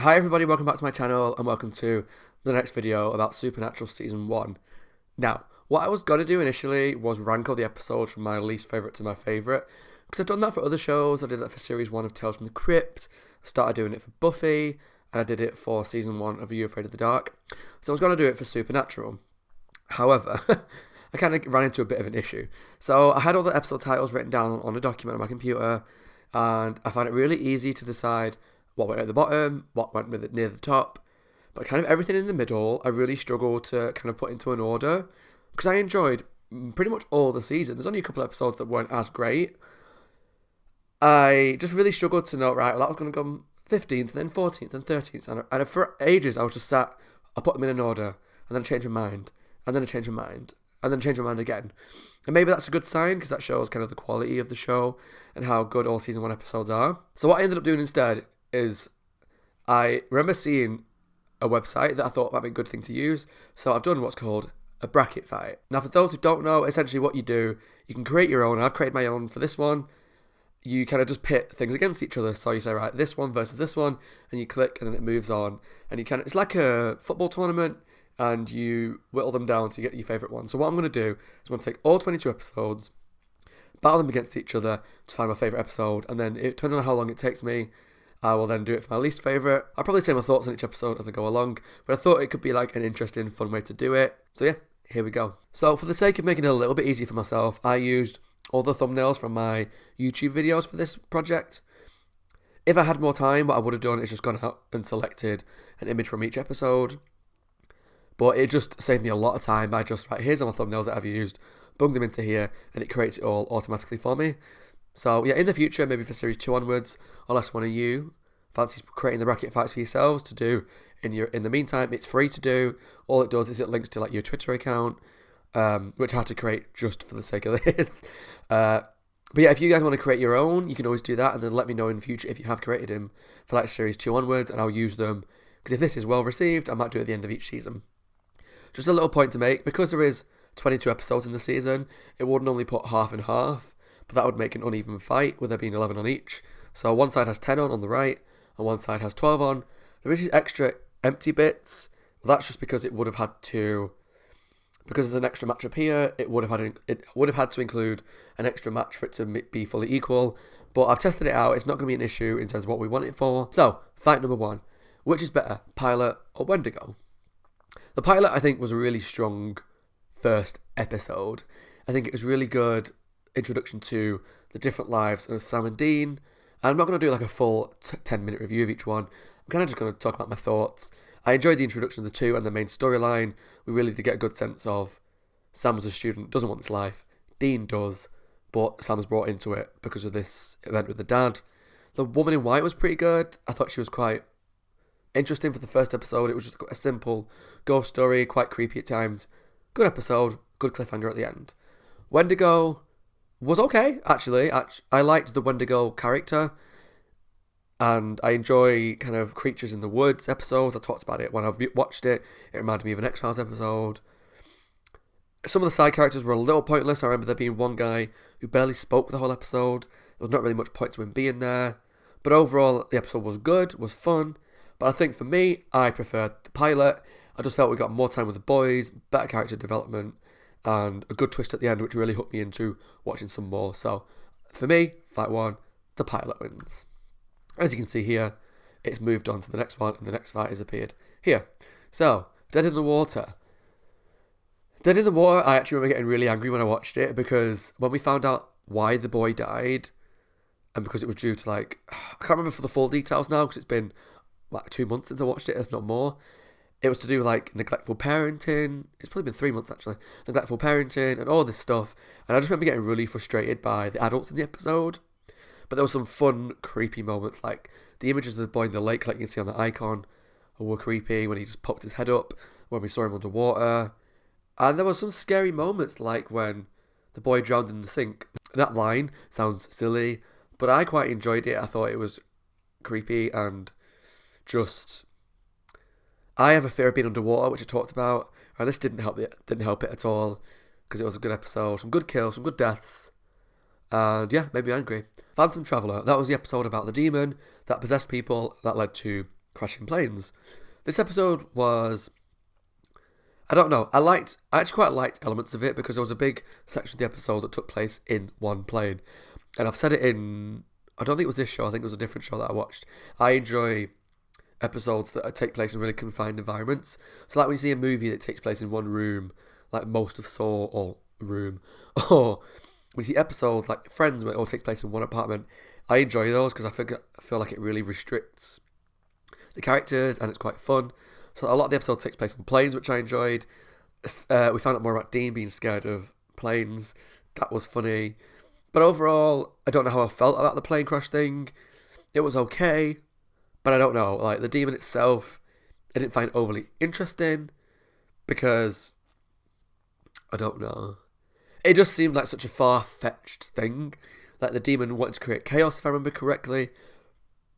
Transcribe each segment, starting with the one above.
Hi everybody, welcome back to my channel and welcome to the next video about Supernatural Season 1. Now, what I was going to do initially was rank all the episodes from my least favourite to my favourite, because I've done that for other shows. I did that for Series 1 of Tales from the Crypt, I started doing it for Buffy, and I did it for Season 1 of Are You Afraid of the Dark. So I was going to do it for Supernatural. However, I kind of ran into a bit of an issue. So I had all the episode titles written down on a document on my computer, and I found it really easy to decide what went at the bottom, what went with it near the top, but kind of everything in the middle I really struggled to kind of put into an order, because I enjoyed pretty much all the season. There's only a couple of episodes that weren't as great. I just really struggled to know, right, well, that was going to come 15th, then 14th, and 13th, and for ages I was just sat, I put them in an order, and then I changed my mind, and then I changed my mind, and then change my mind again. And maybe that's a good sign, because that shows kind of the quality of the show and how good all season 1 episodes are. So what I ended up doing instead is I remember seeing a website that I thought might be a good thing to use, so I've done what's called a bracket fight. Now, for those who don't know, essentially what you do, you can create your own. I've created my own for this one. You kind of just pit things against each other. So you say, right, this one versus this one, and you click, and then it moves on. And you kind of, it's like a football tournament, and you whittle them down to get your favourite one. So what I'm going to do is I'm going to take all 22 episodes, battle them against each other to find my favourite episode, and then depending on how long it takes me, I will then do it for my least favourite. I'll probably say my thoughts on each episode as I go along, but I thought it could be like an interesting, fun way to do it. So yeah, here we go. So for the sake of making it a little bit easier for myself, I used all the thumbnails from my YouTube videos for this project. If I had more time, what I would have done is just gone out and selected an image from each episode. But it just saved me a lot of time by just, right, here's all the thumbnails that I've used, bung them into here, and it creates it all automatically for me. So yeah, in the future, maybe for Series 2 onwards, unless one of you fancies creating the bracket fights for yourselves to do in the meantime, it's free to do. All it does is it links to like your Twitter account, which I had to create just for the sake of this. But yeah, if you guys want to create your own, you can always do that, and then let me know in the future if you have created them for like Series 2 onwards, and I'll use them, because if this is well received, I might do it at the end of each season. Just a little point to make, because there is 22 episodes in the season, it wouldn't only put half and half, but that would make an uneven fight, with there being 11 on each. So one side has 10 on the right, and one side has 12 on. There is these extra empty bits. Well, that's just because it would have had to, because there's an extra match up here, it would have had to include an extra match for it to be fully equal. But I've tested it out, it's not going to be an issue in terms of what we want it for. So, fight number 1. Which is better, Pilot or Wendigo? The Pilot, I think, was a really strong first episode. I think it was really good introduction to the different lives of Sam and Dean. And I'm not going to do like a full 10-minute review of each one. I'm kind of just going to talk about my thoughts. I enjoyed the introduction of the two and the main storyline. We really did get a good sense of Sam as a student doesn't want this life. Dean does, but Sam's brought into it because of this event with the dad. The woman in white was pretty good. I thought she was quite interesting for the first episode. It was just a simple ghost story, quite creepy at times. Good episode, good cliffhanger at the end. Wendigo was okay, actually. I liked the Wendigo character, and I enjoy kind of creatures in the woods episodes. I talked about it when I watched it. It reminded me of an X-Files episode. Some of the side characters were a little pointless. I remember there being one guy who barely spoke the whole episode. There was not really much point to him being there. But overall, the episode was good, was fun. But I think for me, I preferred the pilot. I just felt we got more time with the boys, better character development, and a good twist at the end, which really hooked me into watching some more. So, for me, fight 1, the pilot wins. As you can see here, it's moved on to the next one, and the next fight has appeared here. So, Dead in the Water. Dead in the Water, I actually remember getting really angry when I watched it, because when we found out why the boy died, and because it was due to like, I can't remember for the full details now, because it's been like 2 months since I watched it, if not more. It was to do with like neglectful parenting. It's probably been 3 months actually. Neglectful parenting and all this stuff. And I just remember getting really frustrated by the adults in the episode. But there were some fun, creepy moments, like the images of the boy in the lake, like you can see on the icon, were creepy when he just popped his head up, when we saw him underwater. And there were some scary moments, like when the boy drowned in the sink. That line sounds silly, but I quite enjoyed it. I thought it was creepy and just, I have a fear of being underwater, which I talked about, and this didn't help it at all, because it was a good episode, some good kills, some good deaths, and yeah, made me angry. Phantom Traveller, that was the episode about the demon that possessed people that led to crashing planes. This episode was, I don't know, I actually quite liked elements of it because there was a big section of the episode that took place in one plane. And I've said it in, I don't think it was this show, I think it was a different show that I watched. I enjoy episodes that take place in really confined environments. So like when you see a movie that takes place in one room, like most of Saw or Room, or when you see episodes like Friends where it all takes place in one apartment, I enjoy those because I feel like it really restricts the characters and it's quite fun. So a lot of the episode takes place on planes, which I enjoyed. We found out more about Dean being scared of planes. That was funny. But overall, I don't know how I felt about the plane crash thing. It was okay, but I don't know. Like, the demon itself, I didn't find overly interesting because, I don't know. It just seemed like such a far-fetched thing. Like, the demon wanted to create chaos, if I remember correctly,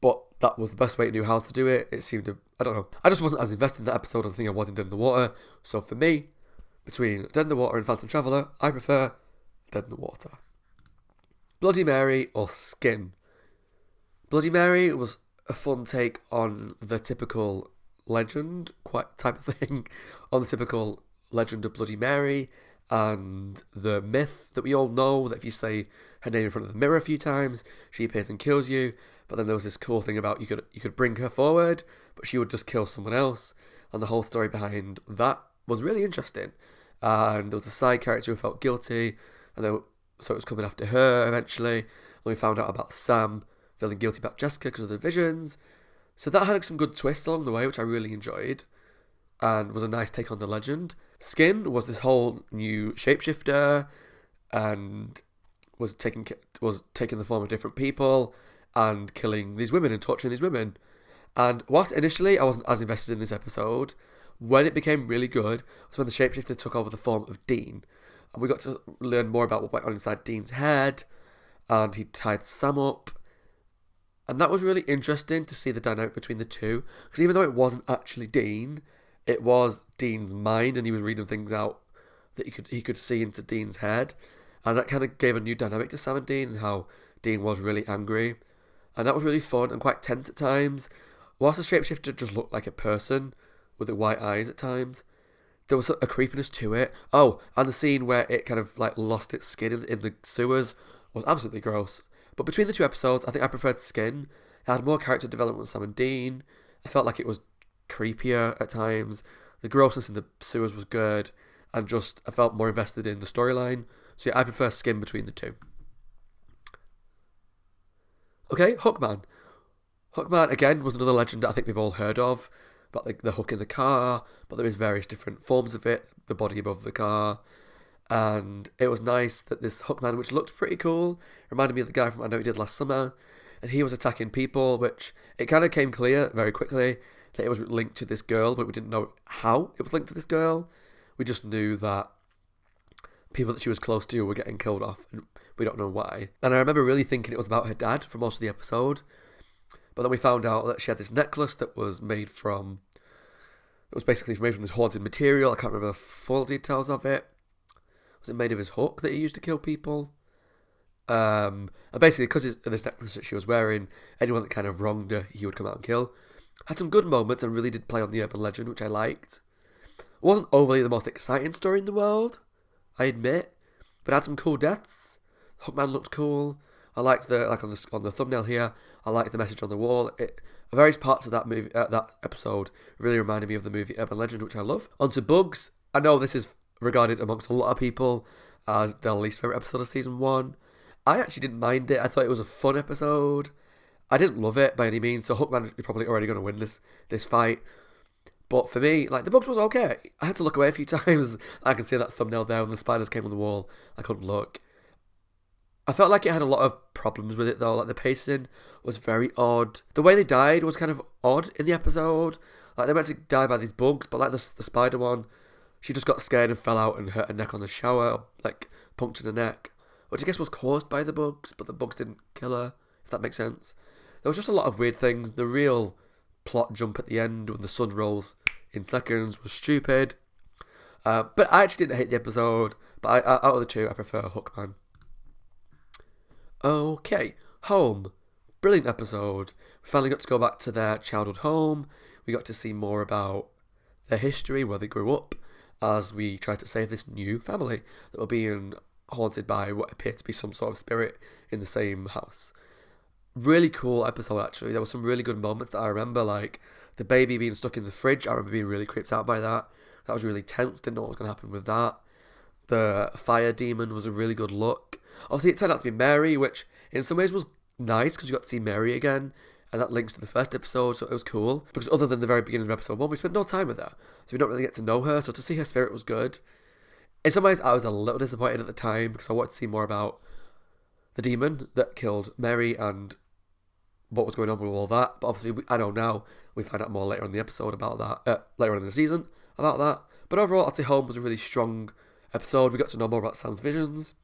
but that was the best way it knew how to do it. It seemed to, I don't know. I just wasn't as invested in that episode as I think I was in Dead in the Water. So for me, between Dead in the Water and Phantom Traveller, I prefer Dead in the Water. Bloody Mary or Skin. Bloody Mary was a fun take on the typical legend, quite type of thing, on the typical legend of Bloody Mary and the myth that we all know that if you say her name in front of the mirror a few times, she appears and kills you. But then there was this cool thing about you could bring her forward, but she would just kill someone else. And the whole story behind that was really interesting. And there was a side character who felt guilty, and so it was coming after her eventually. And we found out about Sam feeling guilty about Jessica because of the visions. So that had some good twists along the way, which I really enjoyed, and was a nice take on the legend. Skin was this whole new shapeshifter, and was taking the form of different people, and killing these women and torturing these women. And whilst initially I wasn't as invested in this episode, when it became really good was when the shapeshifter took over the form of Dean. And we got to learn more about what went on inside Dean's head, and he tied Sam up. And that was really interesting to see the dynamic between the two, because even though it wasn't actually Dean, it was Dean's mind, and he was reading things out that he could see into Dean's head. And that kind of gave a new dynamic to Sam and Dean, and how Dean was really angry. And that was really fun and quite tense at times. Whilst the shapeshifter just looked like a person with the white eyes at times, there was a creepiness to it. Oh, and the scene where it kind of like lost its skin in the sewers was absolutely gross. But between the two episodes, I think I preferred Skin. It had more character development with Sam and Dean. I felt like it was creepier at times. The grossness in the sewers was good. And just, I felt more invested in the storyline. So yeah, I prefer Skin between the two. Okay, Hookman. Hookman, again, was another legend that I think we've all heard of. About the hook in the car. But there is various different forms of it. The body above the car. And it was nice that this Hookman, which looked pretty cool, reminded me of the guy from I Know He Did Last Summer. And he was attacking people, which it kind of came clear very quickly that it was linked to this girl. But we didn't know how it was linked to this girl. We just knew that people that she was close to were getting killed off, and we don't know why. And I remember really thinking it was about her dad for most of the episode, but then we found out that she had this necklace that was made from, it was basically made from this haunted material. I can't remember the full details of it. Was it made of his hook that he used to kill people? And basically, because of this necklace that she was wearing, anyone that kind of wronged her, he would come out and kill. Had some good moments and really did play on the urban legend, which I liked. It wasn't overly the most exciting story in the world, I admit, but it had some cool deaths. Hookman looked cool. I liked on the thumbnail here. I liked the message on the wall. Various parts of that movie, that episode, really reminded me of the movie Urban Legend, which I love. Onto bugs. I know this is regarded amongst a lot of people as their least favorite episode of season 1. I actually didn't mind it. I thought it was a fun episode. I didn't love it by any means. So Hookman is probably already going to win this fight. But for me, like, the bugs was okay. I had to look away a few times. I can see that thumbnail there when the spiders came on the wall. I couldn't look. I felt like it had a lot of problems with it though. Like, the pacing was very odd. The way they died was kind of odd in the episode. Like, they meant to die by these bugs, but like the spider one, she just got scared and fell out and hurt her neck on the shower, like punctured her neck, which I guess was caused by the bugs, but the bugs didn't kill her, if that makes sense. There was just a lot of weird things. The real plot jump at the end when the sun rolls in seconds was stupid. But I actually didn't hate the episode, but out of the two, I prefer Hookman. Okay, Home. brilliant episode. We finally got to go back to their childhood home. We got to see more about their history, where they grew up, as we tried to save this new family that were being haunted by what appeared to be some sort of spirit in the same house. Really cool episode, actually. There were some really good moments that I remember, like the baby being stuck in the fridge. I remember being really creeped out by that. That was really tense. Didn't know what was going to happen with that. The fire demon was a really good look. Obviously, it turned out to be Mary, which in some ways was nice because we got to see Mary again, and that links to the first episode, so it was cool. Because other than the very beginning of episode 1, we spent no time with her, so we don't really get to know her, so to see her spirit was good. In some ways, I was a little disappointed at the time because I wanted to see more about the demon that killed Mary and what was going on with all that. But obviously, I know now, we find out more later in the episode about that, later on in the season about that. But overall, I'd say Home was a really strong episode. We got to know more about Sam's visions,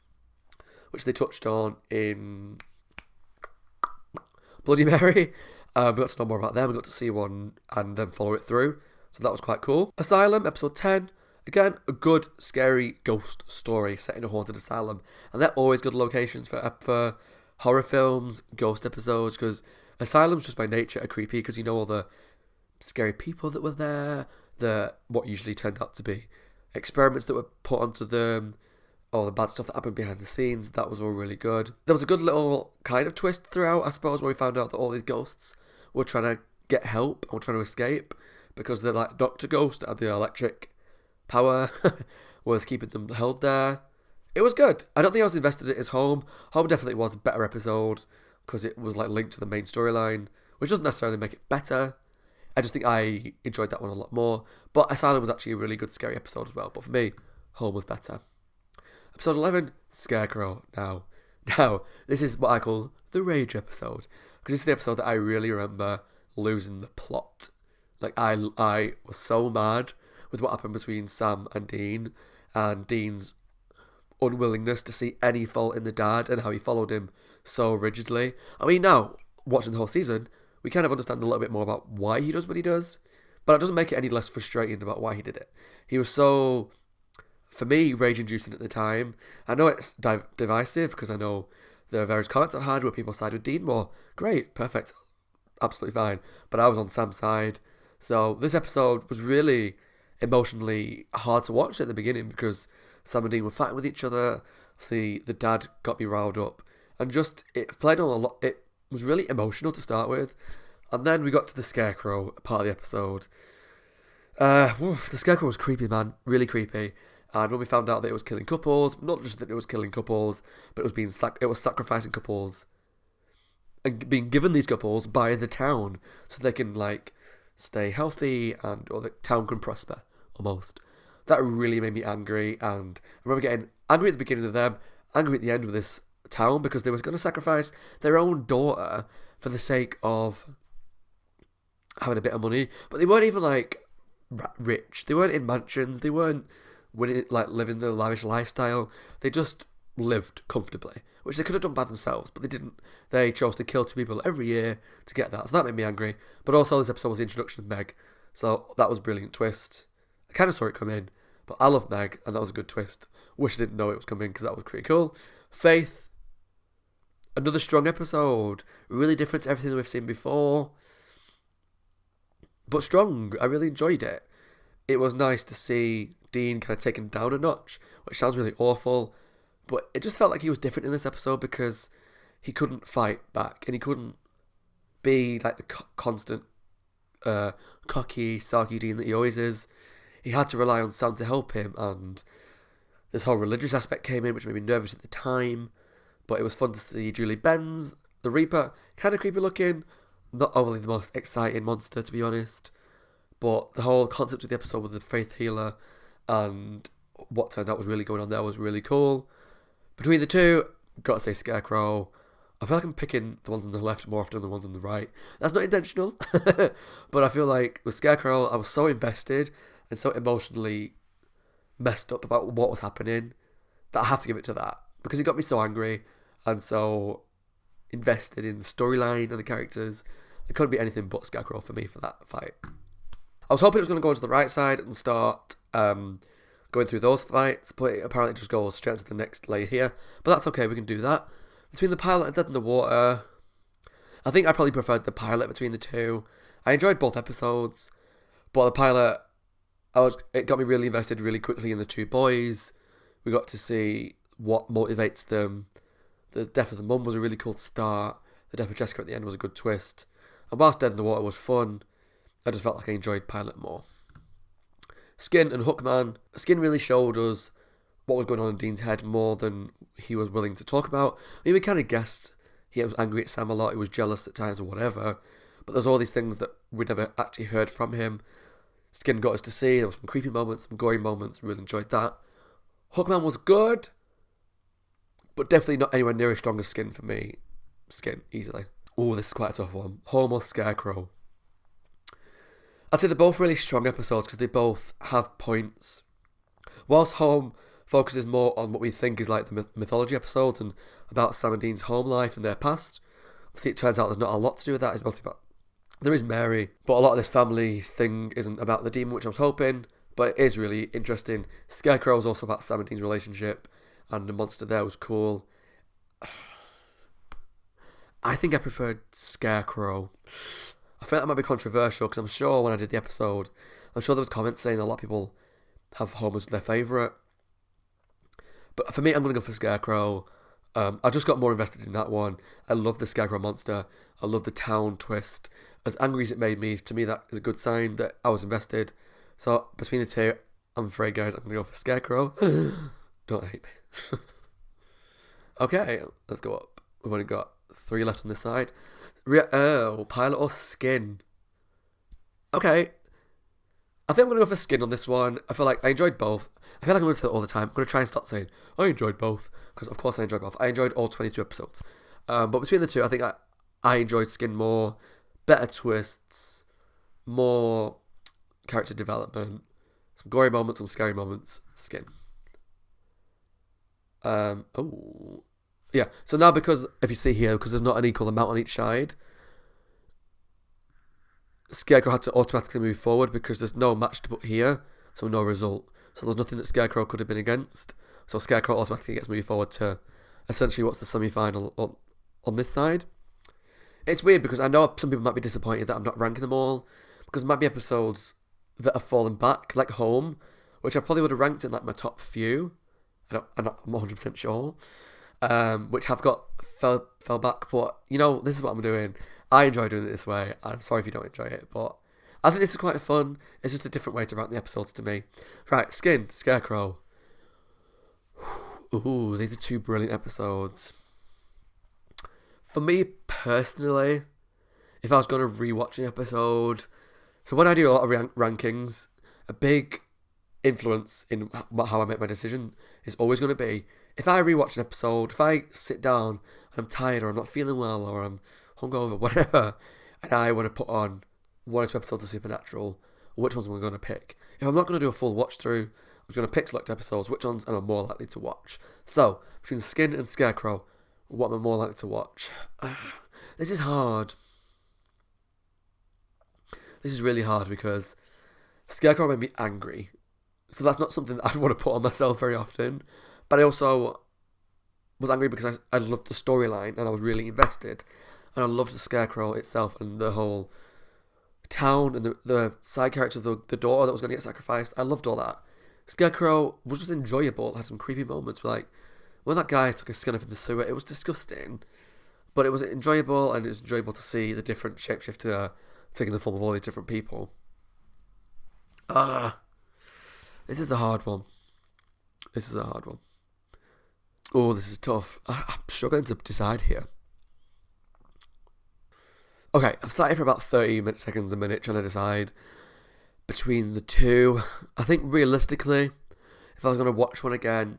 which they touched on in Bloody Mary. We got to know more about them. We got to see one and then follow it through. So that was quite cool. Asylum, episode 10. Again, a good, scary ghost story set in a haunted asylum. And they're always good locations for horror films, ghost episodes, because asylums just by nature are creepy because you know all the scary people that were there, what usually turned out to be experiments that were put onto them, all the bad stuff that happened behind the scenes. That was all really good. There was a good little kind of twist throughout, I suppose, where we found out that all these ghosts were trying to get help or trying to escape because they're like Dr. Ghost had the electric power was keeping them held there. It was good. I don't think I was invested in it as Home. Home definitely was a better episode because it was like linked to the main storyline, which doesn't necessarily make it better. I just think I enjoyed that one a lot more. But Asylum was actually a really good scary episode as well. But for me, Home was better. Episode 11, Scarecrow. Now, this is what I call the rage episode. Because this is the episode that I really remember losing the plot. Like, I was so mad with what happened between Sam and Dean's unwillingness to see any fault in the dad and how he followed him so rigidly. I mean, now, watching the whole season, we kind of understand a little bit more about why he does what he does, but it doesn't make it any less frustrating about why he did it. He was so, for me, rage-inducing at the time. I know it's divisive because I know there are various comments I've had where people side with Dean more. Great, perfect, absolutely fine. But I was on Sam's side. So this episode was really emotionally hard to watch at the beginning because Sam and Dean were fighting with each other. See, the dad got me riled up. And just, it played on a lot. It was really emotional to start with. And then we got to the Scarecrow part of the episode. The Scarecrow was creepy, man. Really creepy. And when we found out that it was killing couples, not just that it was killing couples, but it was sacrificing couples and being given these couples by the town so they can like stay healthy or the town can prosper almost. That really made me angry, and I remember getting angry at the beginning of them, angry at the end with this town because they were going to sacrifice their own daughter for the sake of having a bit of money. But they weren't even like rich. They weren't in mansions. They weren't living the lavish lifestyle. They just lived comfortably, which they could have done by themselves, but they didn't. They chose to kill 2 people every year to get that, so that made me angry. But also this episode was the introduction of Meg, so that was a brilliant twist. I kind of saw it come in, but I love Meg, and that was a good twist. Wish I didn't know it was coming because that was pretty cool. Faith, another strong episode, really different to everything that we've seen before, but strong. I really enjoyed it. It was nice to see Dean kind of taken down a notch, which sounds really awful, but it just felt like he was different in this episode because he couldn't fight back and he couldn't be like the constant cocky, sarky Dean that he always is. He had to rely on Sam to help him, and this whole religious aspect came in, which made me nervous at the time, but it was fun to see Julie Benz, the Reaper, kind of creepy looking, not overly the most exciting monster to be honest, but the whole concept of the episode with the faith healer and what turned out was really going on there was really cool. Between the two, gotta say Scarecrow. I feel like I'm picking the ones on the left more often than the ones on the right. That's not intentional, but I feel like with Scarecrow, I was so invested and so emotionally messed up about what was happening that I have to give it to that because it got me so angry and so invested in the storyline and the characters. It couldn't be anything but Scarecrow for me for that fight. I was hoping it was going to go into the right side and start going through those fights, but it apparently just goes straight to the next layer here. But that's okay, we can do that. Between the pilot and Dead in the Water, I think I probably preferred the pilot between the two. I enjoyed both episodes, but the pilot, it got me really invested really quickly in the two boys. We got to see what motivates them. The death of the mum was a really cool start. The death of Jessica at the end was a good twist. And whilst Dead in the Water was fun, I just felt like I enjoyed pilot more. Skin and Hookman. Skin really showed us what was going on in Dean's head more than he was willing to talk about. I mean, we kind of guessed he was angry at Sam a lot, he was jealous at times or whatever, but there's all these things that we never actually heard from him. Skin got us to see, there were some creepy moments, some gory moments, really enjoyed that. Hookman was good, but definitely not anywhere near as strong as Skin for me. Skin, easily. Oh, this is quite a tough one. Home or Scarecrow? I'd say they're both really strong episodes because they both have points. Whilst Home focuses more on what we think is like the mythology episodes and about Sam and Dean's home life and their past, obviously it turns out there's not a lot to do with that. It's mostly about, there is Mary, but a lot of this family thing isn't about the demon, which I was hoping, but it is really interesting. Scarecrow was also about Sam and Dean's relationship, and the monster there was cool. I think I preferred Scarecrow. I feel like that might be controversial because I'm sure when I did the episode, I'm sure there was comments saying a lot of people have Home as their favourite. But for me, I'm going to go for Scarecrow. I just got more invested in that one. I love the Scarecrow monster. I love the town twist. As angry as it made me, to me that is a good sign that I was invested. So between the two, I'm afraid, guys, I'm going to go for Scarecrow. Don't hate me. Okay, let's go up. We've only got 3 left on this side. Pilot or Skin? Okay. I think I'm going to go for Skin on this one. I feel like I enjoyed both. I feel like I'm going to say that all the time. I'm going to try and stop saying, I enjoyed both. Because of course I enjoyed both. I enjoyed all 22 episodes. But between the two, I think I enjoyed Skin more. Better twists. More character development. Some gory moments, some scary moments. Skin. Yeah, so now because, if you see here, because there's not an equal amount on each side, Scarecrow had to automatically move forward because there's no match to put here, so no result. So there's nothing that Scarecrow could have been against. So Scarecrow automatically gets moved forward to essentially what's the semi-final on this side. It's weird because I know some people might be disappointed that I'm not ranking them all, because there might be episodes that have fallen back, like Home, which I probably would have ranked in like my top few. I'm not 100% sure. Which have got fell back, but you know, this is what I'm doing. I enjoy doing it this way. I'm sorry if you don't enjoy it, but I think this is quite fun. It's just a different way to rank the episodes to me. Right, Skin, Scarecrow. Ooh, these are 2 brilliant episodes. For me personally, if I was going to rewatch an episode, so when I do a lot of rankings, a big influence in how I make my decision is always going to be, if I rewatch an episode, if I sit down and I'm tired or I'm not feeling well or I'm hungover, whatever, and I want to put on 1 or 2 episodes of Supernatural, which ones am I going to pick? If I'm not going to do a full watch through, I'm just going to pick select episodes, which ones am I more likely to watch? So, between Skin and Scarecrow, what am I more likely to watch? This is hard. This is really hard because Scarecrow made me angry. So that's not something that I'd want to put on myself very often. But I also was angry because I loved the storyline and I was really invested. And I loved the Scarecrow itself and the whole town and the side character of the daughter that was going to get sacrificed. I loved all that. Scarecrow was just enjoyable. It had some creepy moments. Like when that guy took his skin off in the sewer, it was disgusting. But it was enjoyable, and it was enjoyable to see the different shapeshifter taking the form of all these different people. This is a hard one. This is a hard one. Oh, this is tough. I'm struggling to decide here. Okay, I've sat here for about 30 seconds a minute trying to decide between the two. I think realistically, if I was going to watch one again,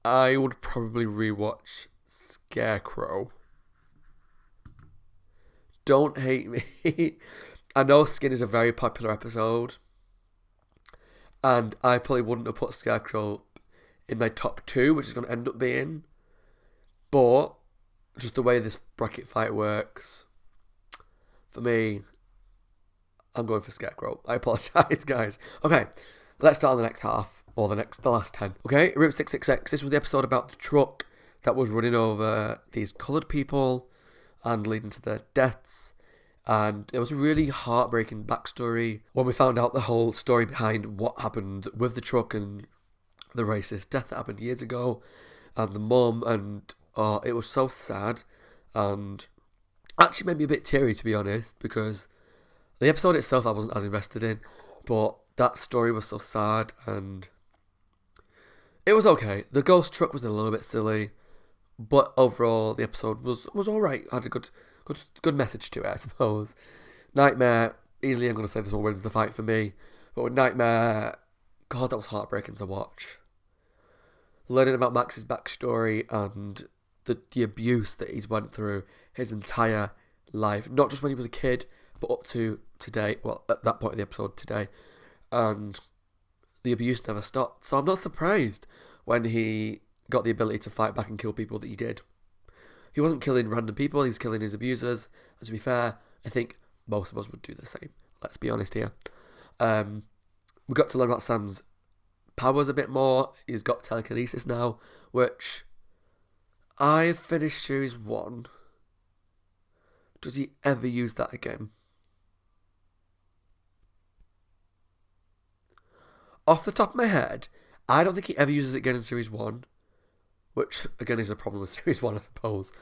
I would probably rewatch Scarecrow. Don't hate me. I know Skin is a very popular episode, and I probably wouldn't have put Scarecrow in my top 2, which is going to end up being. But just the way this bracket fight works, for me, I'm going for Scarecrow. I apologise, guys. Okay, let's start on the next half, or the last 10. Okay, Route 666. This was the episode about the truck that was running over these coloured people. and leading to their deaths. And it was a really heartbreaking backstory when we found out the whole story behind what happened with the truck and the racist death that happened years ago, and the mum, and it was so sad, and actually made me a bit teary, to be honest, because the episode itself I wasn't as invested in, but that story was so sad, and it was okay. The ghost truck was a little bit silly, but overall the episode was alright. Had a good message to it, I suppose. Nightmare, easily I'm going to say this one wins the fight for me, but with Nightmare, God, that was heartbreaking to watch. Learning about Max's backstory and the abuse that he's went through his entire life, not just when he was a kid, but up to today, well, at that point of the episode today, and the abuse never stopped. So I'm not surprised when he got the ability to fight back and kill people that he did. He wasn't killing random people, he was killing his abusers, and to be fair, I think most of us would do the same. Let's be honest here. We got to learn about Sam's powers a bit more. He's got telekinesis now, which I've finished series 1. Does he ever use that again? Off the top of my head, I don't think he ever uses it again in series 1, which again is a problem with series 1, I suppose,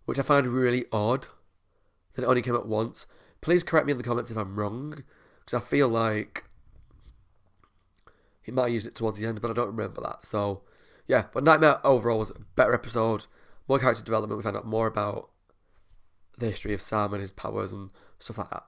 which I find really odd that it only came out once. Please correct me in the comments if I'm wrong, because I feel like he might use it towards the end, but I don't remember that. So, yeah, but Nightmare overall was a better episode, more character development, we found out more about the history of Sam and his powers and stuff like that.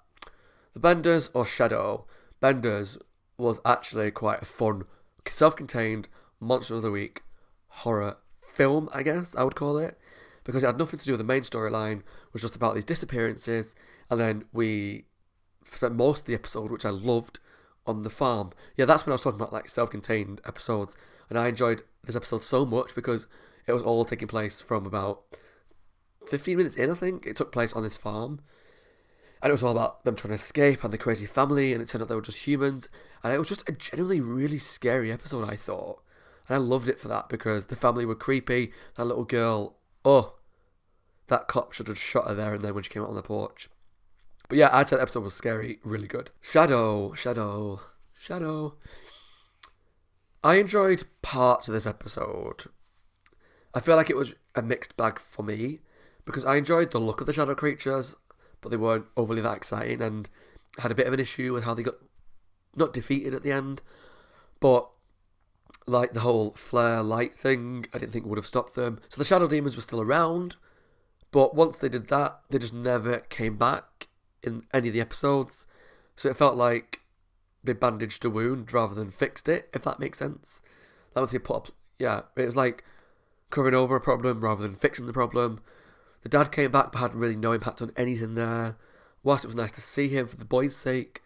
The Benders or Shadow. Benders was actually quite a fun, self-contained, Monster of the Week horror film, I guess I would call it, because it had nothing to do with the main storyline. It was just about these disappearances, and then we spent most of the episode, which I loved, on the farm. Yeah, that's when I was talking about like self-contained episodes, and I enjoyed this episode so much because it was all taking place from about 15 minutes in, I think. It took place on this farm, and it was all about them trying to escape and the crazy family, and it turned out they were just humans, and it was just a genuinely really scary episode, I thought, and I loved it for that because the family were creepy. That little girl, that cop should have shot her there and then when she came out on the porch. But yeah, I'd say the episode was scary, really good. Shadow. I enjoyed parts of this episode. I feel like it was a mixed bag for me, because I enjoyed the look of the shadow creatures, but they weren't overly that exciting, and I had a bit of an issue with how they got, not defeated at the end, but like the whole flare light thing, I didn't think would have stopped them. So the shadow demons were still around, but once they did that, they just never came back in any of the episodes. So it felt like they bandaged a wound rather than fixed it, if that makes sense. That was the put up, yeah, it was like covering over a problem rather than fixing the problem. The dad came back but had really no impact on anything there. Whilst it was nice to see him for the boys' sake,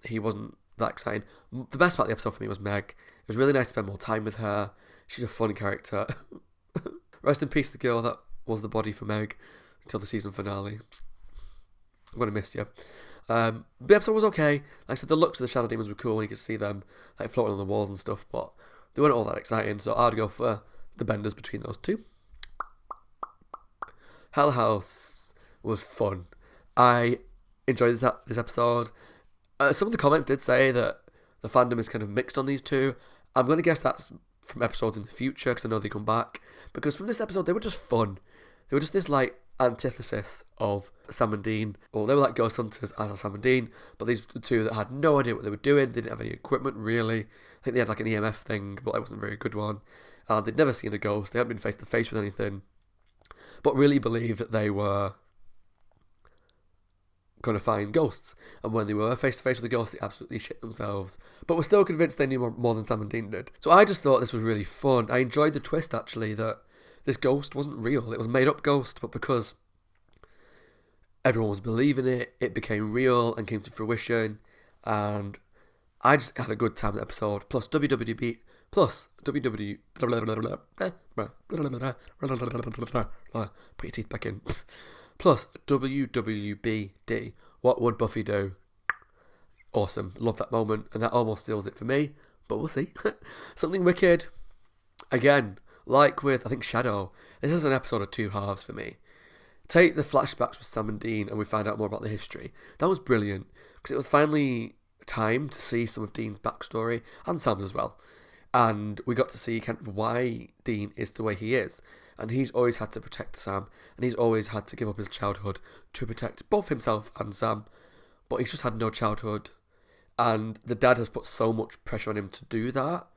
he wasn't that exciting. The best part of the episode for me was Meg. It was really nice to spend more time with her. She's a funny character. Rest in peace, the girl that was the body for Meg until the season finale. I'm going to miss you. The episode was okay. Like I said, the looks of the shadow demons were cool when you could see them like floating on the walls and stuff, but they weren't all that exciting, so I'd go for the Benders between those two. Hell House was fun. I enjoyed this episode. Some of the comments did say that the fandom is kind of mixed on these two. I'm going to guess that's from episodes in the future, because I know they come back. Because from this episode, they were just fun. They were just this like antithesis of Sam and Dean. Or they were like ghost hunters as Sam and Dean, but these were two that had no idea what they were doing. They didn't have any equipment really. I think they had like an EMF thing, but it wasn't a very good one. They'd never seen a ghost. They hadn't been face to face with anything, but really believed that they were going to find ghosts. And when they were face to face with the ghosts, they absolutely shit themselves. But were still convinced they knew more than Sam and Dean did. So I just thought this was really fun. I enjoyed the twist, actually, that this ghost wasn't real. It was a made-up ghost, but because everyone was believing it, it became real and came to fruition. And I just had a good time in the episode. Plus WWB. Plus WW. Put your teeth back in. Plus WWBD. What would Buffy do? Awesome. Love that moment. And that almost seals it for me. But we'll see. Something wicked. Again, like with, I think, Shadow. This is an episode of two halves for me. take the flashbacks with Sam and Dean and we find out more about the history. That was brilliant because it was finally time to see some of Dean's backstory and Sam's as well. And we got to see kind of why Dean is the way he is. And he's always had to protect Sam, and he's always had to give up his childhood to protect both himself and Sam. But he's just had no childhood. And the dad has put so much pressure on him to do that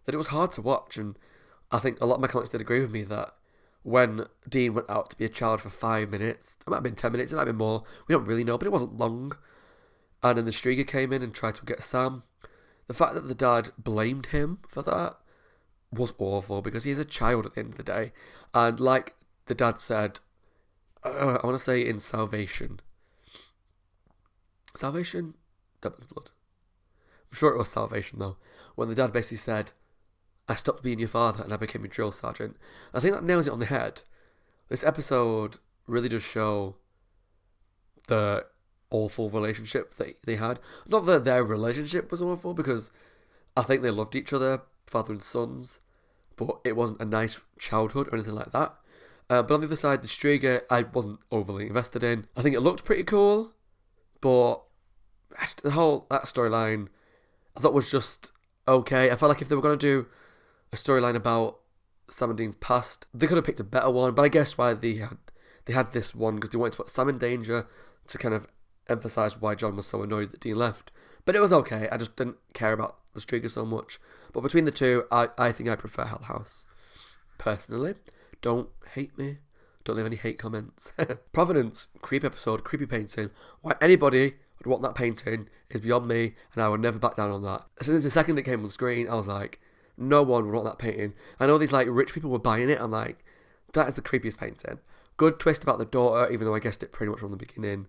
it was hard to watch. And I think a lot of my comments did agree with me that when Dean went out to be a child for 5 minutes, it might have been 10 minutes, it might have been more, we don't really know, but it wasn't long. And then the Striga came in and tried to get Sam. The fact that the dad blamed him for that was awful because he's a child at the end of the day. And like the dad said, I want to say in Salvation, Deadman's Blood. I'm sure it was Salvation though, when the dad basically said, I stopped being your father and I became your drill sergeant. I think that nails it on the head. This episode really does show the awful relationship that they had. Not that their relationship was awful, because I think they loved each other, father and sons, but it wasn't a nice childhood or anything like that. But on the other side, the Striga, I wasn't overly invested in. I think it looked pretty cool, but the whole, that storyline, I thought was just okay. I felt like if they were going to do a storyline about Sam and Dean's past, they could have picked a better one, but I guess why they had this one, because they wanted to put Sam in danger to kind of emphasise why John was so annoyed that Dean left. But it was okay, I just didn't care about the Striga so much. But between the two, I think I prefer Hell House. Personally. Don't hate me. Don't leave any hate comments. Providence, creepy episode, creepy painting. Why anybody would want that painting is beyond me, and I would never back down on that. As soon as the second it came on screen, I was like, no one would want that painting. I know these like rich people were buying it. I'm like, that is the creepiest painting. Good twist about the daughter, even though I guessed it pretty much from the beginning.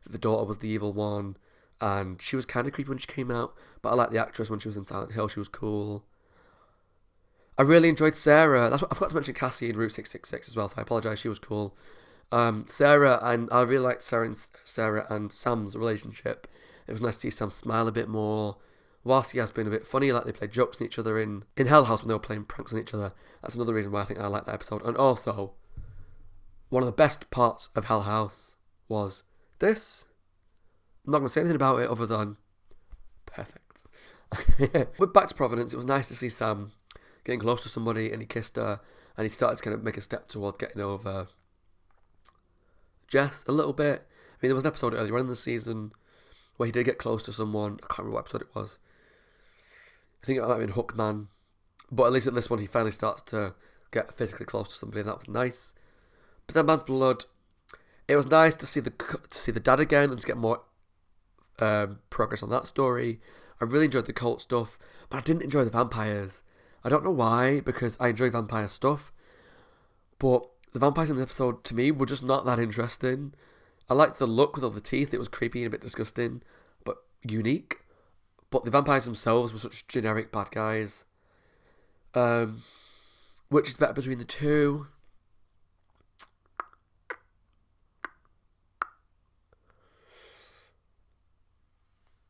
The daughter was the evil one, and she was kind of creepy when she came out, but I liked the actress when she was in Silent Hill. She was cool. I really enjoyed Sarah. I forgot to mention Cassie in Route 666 as well, so I apologise. She was cool. Sarah, and I really liked Sarah and Sam's relationship. It was nice to see Sam smile a bit more. Whilst he has been a bit funny, like they played jokes on each other in Hell House when they were playing pranks on each other. That's another reason why I think I like that episode. And also, one of the best parts of Hell House was this. I'm not going to say anything about it other than perfect. We're back to Providence. It was nice to see Sam getting close to somebody, and he kissed her, and he started to kind of make a step towards getting over Jess a little bit. I mean, there was an episode earlier on in the season where he did get close to someone. I can't remember what episode it was. I think it might have been Hookman. But at least in this one, he finally starts to get physically close to somebody, and that was nice. But Deadman's Blood, it was nice to see the dad again and to get more progress on that story. I really enjoyed the cult stuff, but I didn't enjoy the vampires. I don't know why, because I enjoy vampire stuff, but the vampires in the episode, to me, were just not that interesting. I liked the look with all the teeth. It was creepy and a bit disgusting, but unique. But the vampires themselves were such generic bad guys. Which is better between the two?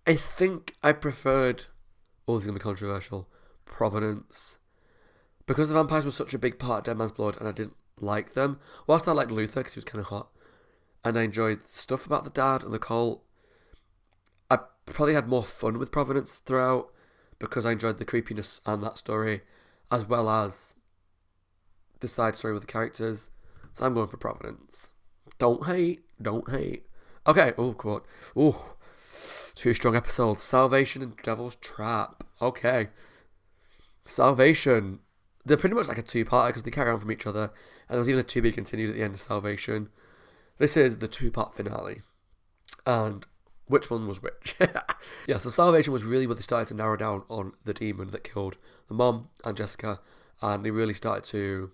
I think I preferred, this is going to be controversial, Providence. Because the vampires were such a big part of Dead Man's Blood and I didn't like them. Whilst I liked Luther because he was kind of hot, and I enjoyed stuff about the dad and the cult, I probably had more fun with Providence throughout because I enjoyed the creepiness and that story, as well as the side story with the characters. So I'm going for Providence. Don't hate. Okay, quote. Two strong episodes. Salvation and Devil's Trap. Okay. Salvation. They're pretty much like a two-parter because they carry on from each other, and there was even a to-be continued at the end of Salvation. This is the two-part finale. And which one was which? Yeah, so Salvation was really where they started to narrow down on the demon that killed the mom and Jessica, and they really started to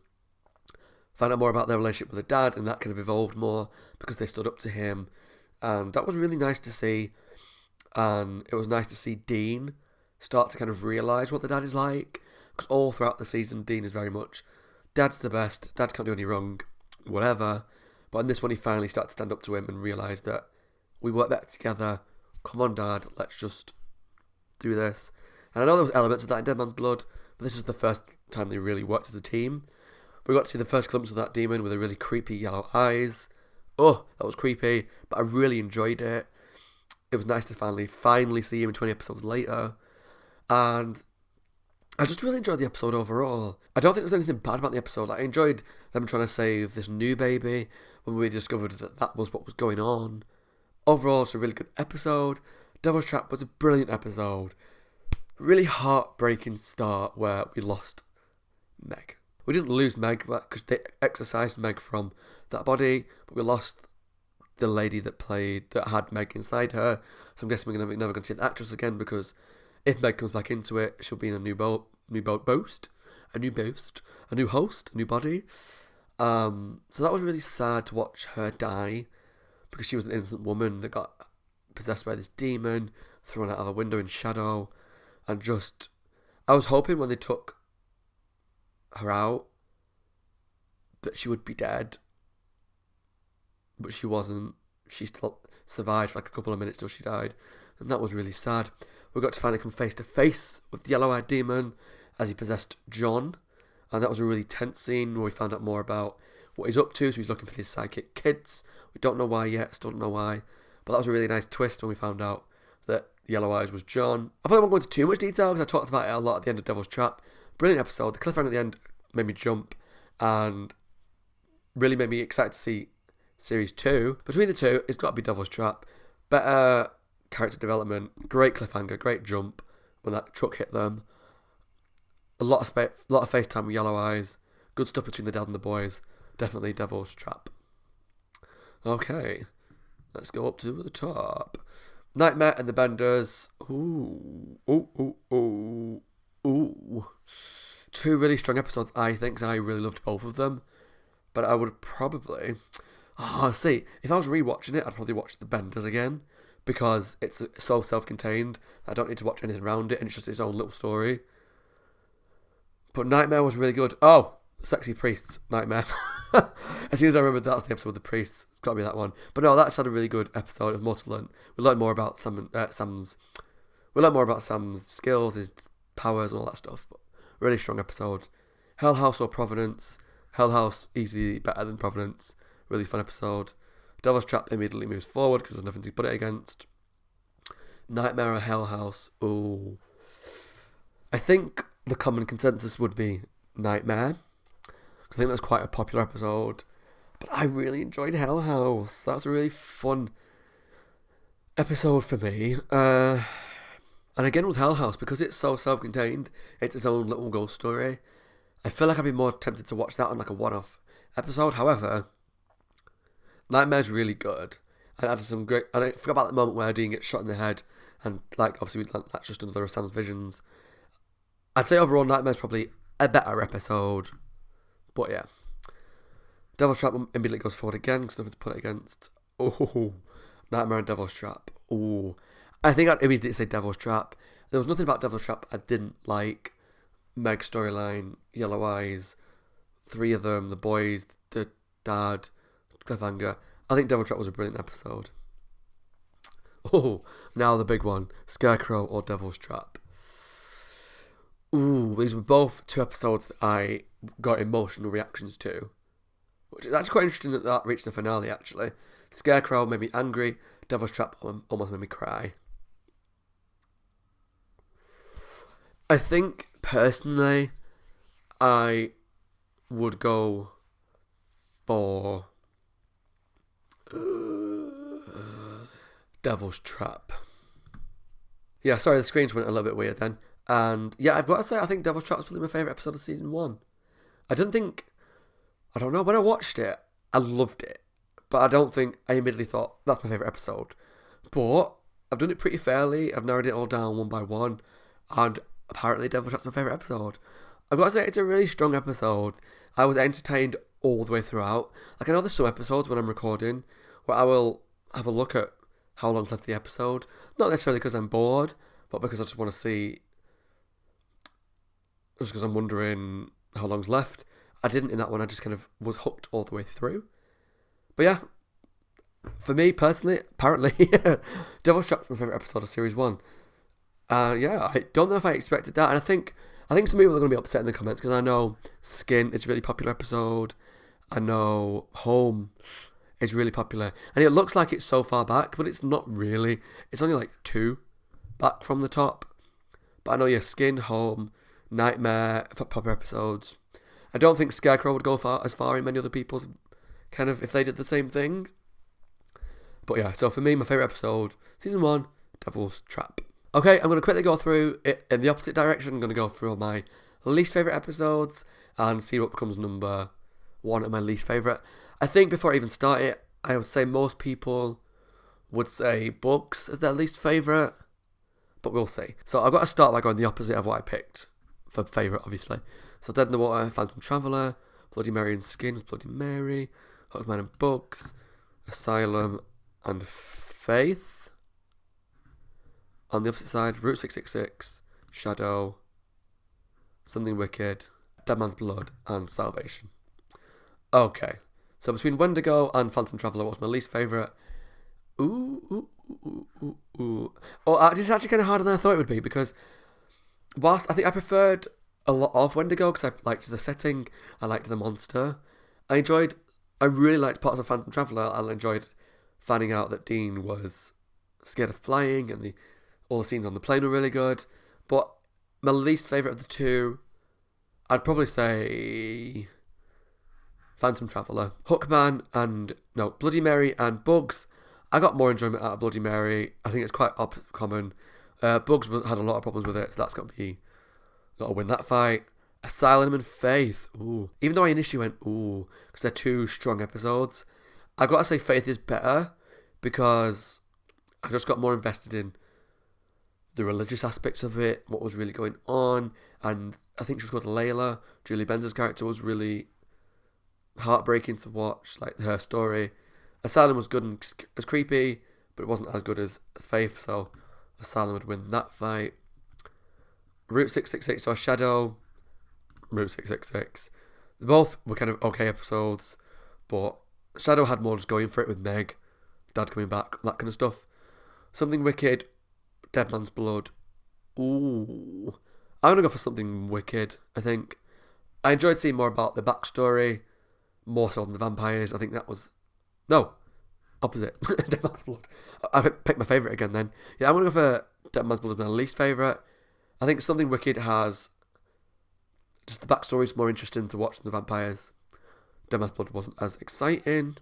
find out more about their relationship with the dad, and that kind of evolved more because they stood up to him, and that was really nice to see. And it was nice to see Dean start to kind of realise what the dad is like, because all throughout the season Dean is very much, dad's the best, dad can't do any wrong, whatever. But in this one he finally started to stand up to him and realise that we work better together, come on dad, let's just do this. And I know there was elements of that in Dead Man's Blood, but this is the first time they really worked as a team. We got to see the first glimpse of that demon with the really creepy yellow eyes, oh, that was creepy, but I really enjoyed it. It was nice to finally see him in 20 episodes later. And I just really enjoyed the episode overall. I don't think there was anything bad about the episode. Like, I enjoyed them trying to save this new baby when we discovered that that was what was going on. Overall, it's a really good episode. Devil's Trap was a brilliant episode. Really heartbreaking start where we lost Meg. We didn't lose Meg because they exorcised Meg from that body, but we lost the lady that had Meg inside her. So I'm guessing we're never going to see the actress again, because if Meg comes back into it, she'll be in a new host, a new body. So that was really sad to watch her die, because she was an innocent woman that got possessed by this demon, thrown out of a window in shadow, and just, I was hoping when they took her out that she would be dead, but she wasn't. She still survived for like a couple of minutes till she died, and that was really sad. We got to finally come face to face with the yellow-eyed demon as he possessed John, and that was a really tense scene where we found out more about what he's up to. So he's looking for his psychic kids. We don't know why yet, still don't know why, but that was a really nice twist when we found out that the Yellow Eyes was John. I probably won't go into too much detail because I talked about it a lot at the end of Devil's Trap. Brilliant episode. The cliffhanger at the end made me jump and really made me excited to see Series 2. Between the two, it's got to be Devil's Trap. Better character development, great cliffhanger, great jump when that truck hit them. A lot of FaceTime with Yellow Eyes. Good stuff between the dad and the boys. Definitely Devil's Trap. Okay, let's go up to the top. Nightmare and the Benders. Ooh. Two really strong episodes, I think, 'cause I really loved both of them. But I would probably... see, if I was rewatching it, I'd probably watch the Benders again, because it's so self-contained. I don't need to watch anything around it, and it's just its own little story. But Nightmare was really good. Oh, Sexy Priests, Nightmare. As soon as I remembered that's the episode with the priests, it's got to be that one. But no, that's had a really good episode. It was more to learn. We learned more about Sam's skills, his powers, and all that stuff. But really strong episode. Hell House or Providence? Hell House easily better than Providence. Really fun episode. Devil's Trap immediately moves forward because there's nothing to put it against. Nightmare or Hell House? Ooh. I think the common consensus would be Nightmare. I think that's quite a popular episode. But I really enjoyed Hell House. That's a really fun episode for me. And again with Hell House, because it's so self-contained, it's its own little ghost story. I feel like I'd be more tempted to watch that on like a one-off episode. However, Nightmare's really good. And added some great... And I forgot about the moment where Dean gets shot in the head. And like, obviously, that's just another of Sam's visions. I'd say overall Nightmare's probably a better episode. But yeah. Devil's Trap immediately goes forward again because nothing to put it against. Oh, Nightmare and Devil's Trap. Oh, I think I'd immediately say Devil's Trap. There was nothing about Devil's Trap I didn't like. Meg's storyline, Yellow Eyes, three of them, the boys, the dad, cliffhanger. I think Devil's Trap was a brilliant episode. Oh, now the big one. Scarecrow or Devil's Trap. Ooh, these were both two episodes that I got emotional reactions to. Which is actually quite interesting that reached the finale, actually. Scarecrow made me angry. Devil's Trap almost made me cry. I think, personally, I would go for Devil's Trap. Yeah, sorry, the screens went a little bit weird then. And yeah, I've got to say, I think Devil's Trap was probably my favourite episode of season 1. I don't know, when I watched it, I loved it. But I don't think I immediately thought, that's my favourite episode. But I've done it pretty fairly. I've narrowed it all down one by one. And apparently Devil's Trap's my favourite episode. I've got to say, it's a really strong episode. I was entertained all the way throughout. Like, I know there's some episodes when I'm recording where I will have a look at how long's left of the episode. Not necessarily because I'm bored, but because I just want to see... Just because I'm wondering how long's left. I didn't in that one. I just kind of was hooked all the way through. But yeah, for me personally, apparently, Devil's Trap's my favourite episode of Series 1. Yeah, I don't know if I expected that. And I think some people are going to be upset in the comments because I know Skin is a really popular episode. I know Home is really popular. And it looks like it's so far back, but it's not really. It's only like 2 back from the top. But I know Skin, Home, Nightmare, popular episodes. I don't think Scarecrow would go as far in many other people's kind of if they did the same thing. But yeah, so for me, my favourite episode, season 1, Devil's Trap. Okay, I'm going to quickly go through it in the opposite direction. I'm going to go through all my least favourite episodes and see what becomes number 1 of my least favourite. I think before I even start it, I would say most people would say Bugs as their least favourite, but we'll see. So I've got to start by going the opposite of what I picked for favourite, obviously. So Dead in the Water, Phantom Traveller, Bloody Mary and Skins, Bloody Mary, Hookman and Bugs, Asylum and Faith. On the opposite side, Route 666, Shadow, Something Wicked, Dead Man's Blood, and Salvation. Okay, so between Wendigo and Phantom Traveller, what's my least favourite? Oh, this is actually kind of harder than I thought it would be, because whilst I think I preferred a lot of Wendigo, because I liked the setting, I liked the monster, I really liked parts of Phantom Traveller, and I enjoyed finding out that Dean was scared of flying, and all the scenes on the plane were really good. But my least favourite of the two, I'd probably say Phantom Traveller. Hookman and, Bloody Mary and Bugs. I got more enjoyment out of Bloody Mary. I think it's quite common. Bugs had a lot of problems with it, so that's got to win that fight. Asylum and Faith. Ooh. Even though I initially went, ooh, because they're 2 strong episodes, I got to say Faith is better because I just got more invested in the religious aspects of it, what was really going on, and I think she was called Layla. Julie Benz's character was really heartbreaking to watch, like her story. Asylum was good and as creepy, but it wasn't as good as Faith, so Asylum would win that fight. Route 666 or Shadow, Route 666. They both were kind of okay episodes, but Shadow had more just going for it with Meg, Dad coming back, that kind of stuff. Something Wicked, Dead Man's Blood. Ooh. I'm going to go for Something Wicked, I think. I enjoyed seeing more about the backstory, more so than the vampires. I think that was... No, opposite. Dead Man's Blood. I picked my favourite again then. Yeah, I'm going to go for Dead Man's Blood as my least favourite. I think Something Wicked has... Just the backstory's more interesting to watch than the vampires. Dead Man's Blood wasn't as exciting.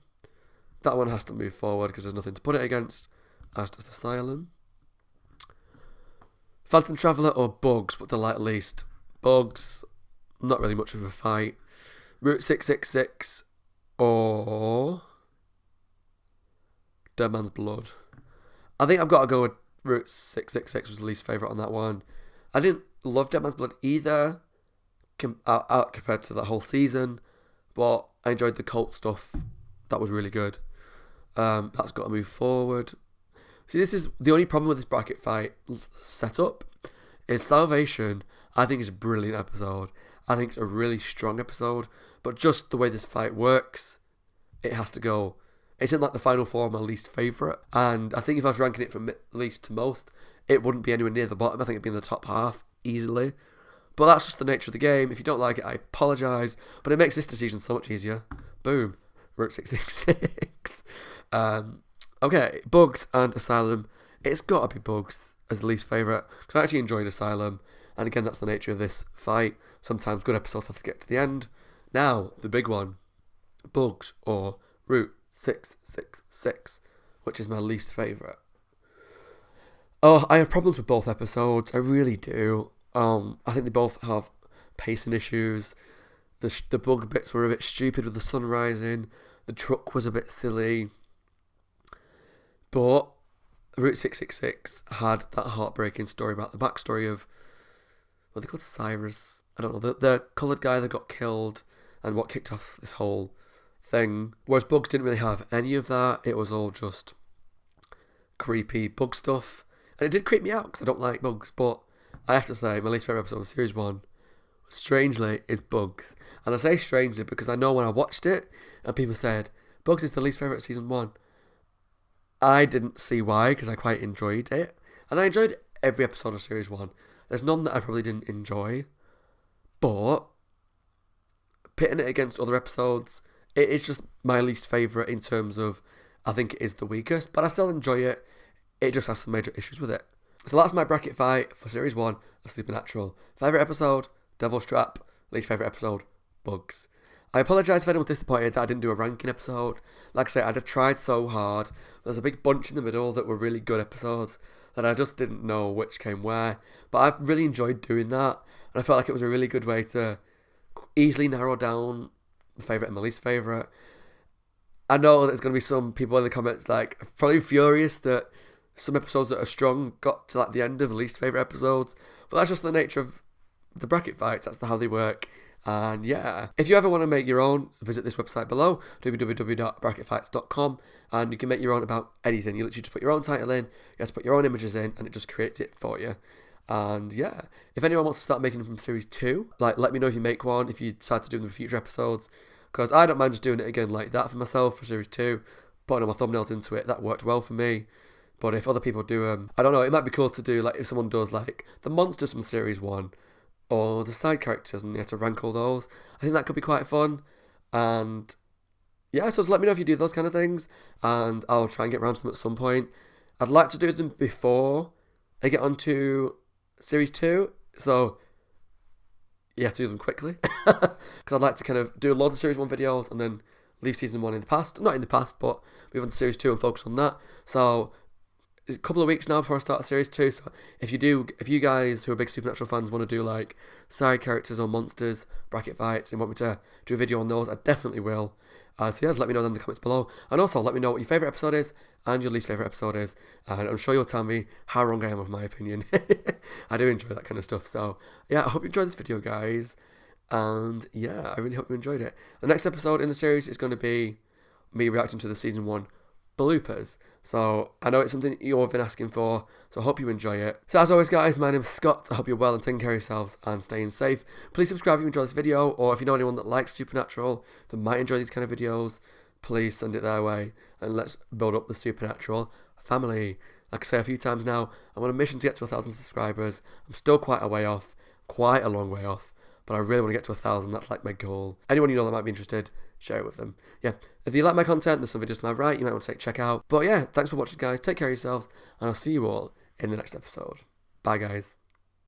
That one has to move forward because there's nothing to put it against. As does Asylum. Phantom Traveller or Bugs, but the least. Bugs, not really much of a fight. Route 666 or Dead Man's Blood. I think I've got to go with Route 666 was the least favourite on that one. I didn't love Dead Man's Blood either, compared to the whole season, but I enjoyed the cult stuff. That was really good. That's got to move forward. See, this is the only problem with this bracket fight setup is Salvation. I think it's a brilliant episode. I think it's a really strong episode, but just the way this fight works, it has to go. It's in like the final 4 of my least favourite, and I think if I was ranking it from least to most, it wouldn't be anywhere near the bottom. I think it'd be in the top half easily. But that's just the nature of the game. If you don't like it, I apologise, but it makes this decision so much easier. Boom. Route 666. Okay, Bugs and Asylum. It's got to be Bugs as the least favourite, because I actually enjoyed Asylum, and again, that's the nature of this fight. Sometimes good episodes have to get to the end. Now, the big one. Bugs or Route 666, which is my least favourite. Oh, I have problems with both episodes. I really do. I think they both have pacing issues. The bug bits were a bit stupid with the sun rising. The truck was a bit silly. But Route 666 had that heartbreaking story about the backstory of, what they called, Cyrus? I don't know, the coloured guy that got killed and what kicked off this whole thing. Whereas Bugs didn't really have any of that. It was all just creepy bug stuff. And it did creep me out because I don't like bugs. But I have to say, my least favourite episode of Series 1, strangely, is Bugs. And I say strangely because I know when I watched it and people said, Bugs is the least favourite of Season 1. I didn't see why, because I quite enjoyed it. And I enjoyed every episode of Series 1. There's none that I probably didn't enjoy. But pitting it against other episodes, it is just my least favourite in terms of, I think it is the weakest, but I still enjoy it. It just has some major issues with it. So that's my bracket fight for Series 1 of Supernatural. Favourite episode, Devil's Trap. Least favourite episode, Bugs. I apologise if anyone was disappointed that I didn't do a ranking episode. Like I say, I'd have tried so hard. There's a big bunch in the middle that were really good episodes that I just didn't know which came where. But I've really enjoyed doing that. And I felt like it was a really good way to easily narrow down my favourite and my least favourite. I know there's going to be some people in the comments like probably furious that some episodes that are strong got to like the end of the least favourite episodes. But that's just the nature of the bracket fights. That's how they work. And yeah, if you ever want to make your own, visit this website below, www.bracketfights.com, and you can make your own about anything. You literally just put your own title in, you have to put your own images in, and it just creates it for you. And yeah, if anyone wants to start making them from Series 2, like let me know if you make one, if you decide to do them in future episodes, because I don't mind just doing it again like that for myself for Series 2, putting all my thumbnails into it. That worked well for me. But if other people do, I don't know, it might be cool to do, like if someone does like the monsters from Series 1, or the side characters, and you have to rank all those. I think that could be quite fun. And yeah, so just let me know if you do those kind of things, and I'll try and get around to them at some point. I'd like to do them before I get onto Series 2, so you have to do them quickly. Because I'd like to kind of do loads of Series 1 videos, and then leave Season 1 in the past. Not in the past, but move on to Series 2 and focus on that. So it's a couple of weeks now before I start Series 2, so if you guys who are big Supernatural fans want to do like side characters or monsters, bracket fights, and want me to do a video on those, I definitely will. So yeah, just let me know in the comments below. And also let me know what your favourite episode is and your least favourite episode is. And I'm sure you'll tell me how wrong I am with my opinion. I do enjoy that kind of stuff. So yeah, I hope you enjoyed this video, guys. And yeah, I really hope you enjoyed it. The next episode in the series is going to be me reacting to the Season 1 bloopers. So I know it's something you've been asking for, so I hope you enjoy it. So as always, guys, my name is Scott. I hope you're well and taking care of yourselves and staying safe. Please subscribe if you enjoy this video, or if you know anyone that likes Supernatural that might enjoy these kind of videos, please send it their way, and let's build up the Supernatural family. Like I say a few times now, I'm on a mission to get to 1,000 subscribers. I'm still quite a way off, quite a long way off, but I really want to get to 1,000. That's like my goal. Anyone you know that might be interested, share it with them. Yeah, if you like my content, there's some videos to my right you might want to check out. But yeah, thanks for watching, guys. Take care of yourselves, and I'll see you all in the next episode. Bye, guys.